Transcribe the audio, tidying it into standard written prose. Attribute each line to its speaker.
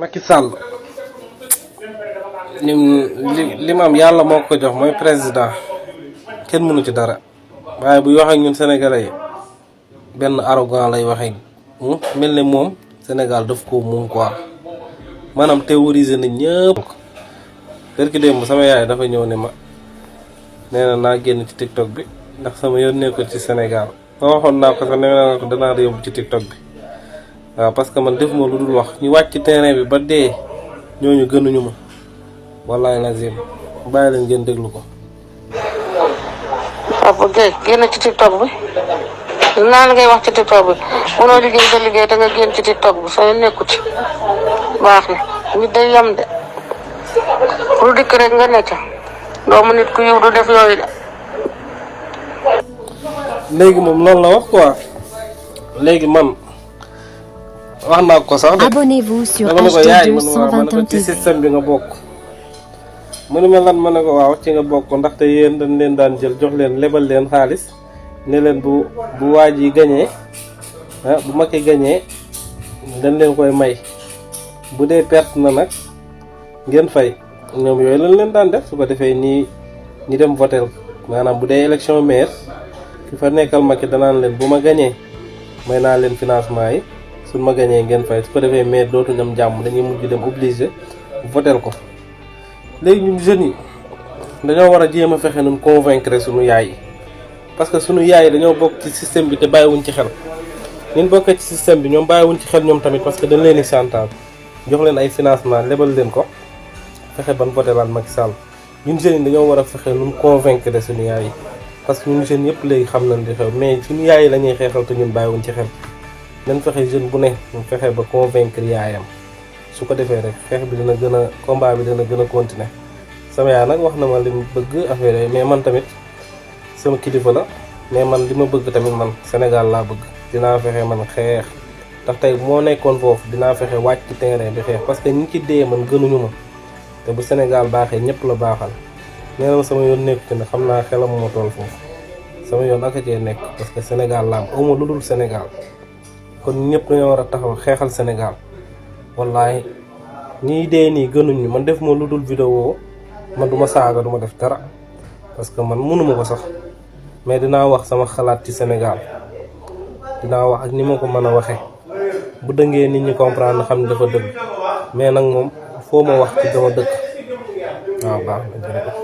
Speaker 1: Macky Sall lim am yàlla moo ko jox mooy président kenn mënu ci dara waaye buy wax ak ñun sénégalais yi benn arrogant lay waxee mel ne moom Sénégal daf ko moom quoi maanaam théoriser na ñëpp. bërki démb sama yaay dafa ñëw ne ma nee na naa génn ci TikTok bi ndax sama yoon nekkul ci Sénégal ma waxoon naa ko sax nee naa ko danaa yóbbu ci TikTok bi waaw parce que man defuma lu dul wax ñu wàcc ci terrain bi ba dee ñooñu gënuñu ma wallahi lazim bàyyi leen ngeen déglu ko.
Speaker 2: Papa Gueye génn ci TikTok bi naa la ngay wax ci TikTok bi mënoo liggéey sa liggéey te nga génn ci TikTok bi soo nekku ci baax na nit day yam de lu dikk rek nga nekk doomu nit ku yiw du def yooyu de.
Speaker 1: léegi moom loolu la wax quoi léegi man wax naa ko sax de.
Speaker 3: Abonnez-vous sur
Speaker 1: HD
Speaker 3: 221
Speaker 1: ci système bi nga bokk. mu ne ma lan ma ne ko waaw ci nga bokk ndaxte yéen dañ leen daan jël jox leen lebal leen xaalis ne leen bu waaj yi gañee bu Macky gañee dañ leen koy may bu dee perte na nag ngeen fay ñoom yooyu lañ leen daan def su ko defee nii ñi dem votel maanaam bu dee élection maire ki fa nekkal Macky danaan leen bu ma gañee may naa leen financement yi suñ ma gañee ngeen fay su ko defee maire dootuñu am jàmm dañuy mujj dem obligé votel ko. léegi ñun jeunes yi dañoo war a jéem a fexe nun convaincre suñu yaay yi parce que suñu yaay yi dañoo bokk ci système bi te bàyyiwuñ ci xel ñun bokkee ci système bi ñoom bàyyiwuñ ci xel ñoom tamit parce que dañ leen di santaan jox leen ay financement lebal leen ko fexe ban voté laan Macky Sall ñun jeunes yi dañoo war a fexe nun convaincre suñu yaay yi parce que ñun jeunes yëpp léegi xam nañ di xew mais suñu yaay yi la ñuy xeexal te ñun bàyyiwuñ ci xel nañ fexe jeune bu ne ñu fexe ba convaincre yaayam su ko defee rek xeex bi dina gën a combat bi dina gën a continuer sama yaay nag wax na ma li mu bëgg affaire yi mais man tamit sama kilifa la mais man li ma bëgg tamit man Sénégal laa bëgg dinaa fexe man xeex ndax tey moo nekkoon foofu dinaa fexe wàcc ci terrain bi xeex parce que ñi ci dee man gënuñu ma te bu Sénégal baaxee ñëpp la baaxal nee na ma sama yoon nekk ci ne xam naa xelam moo toll foofu sama yoon aka cee nekk parce que Sénégal la am awma lu dul Sénégal kon ñëpp dañoo war a taxaw xeexal Sénégal wallahi ñii dee nii gënuñu man def ma lu dul vidéo man duma saaga duma def dara parce que man mënuma ko sax mais dinaa wax sama xalaat ci Sénégal dinaa wax ak ni ma ko mën a waxee bu dëngee nit ñi comprendre xam ne dafa dëgg mais nag moom foo ma wax ci dama dëgg waaw baax na jërëjëf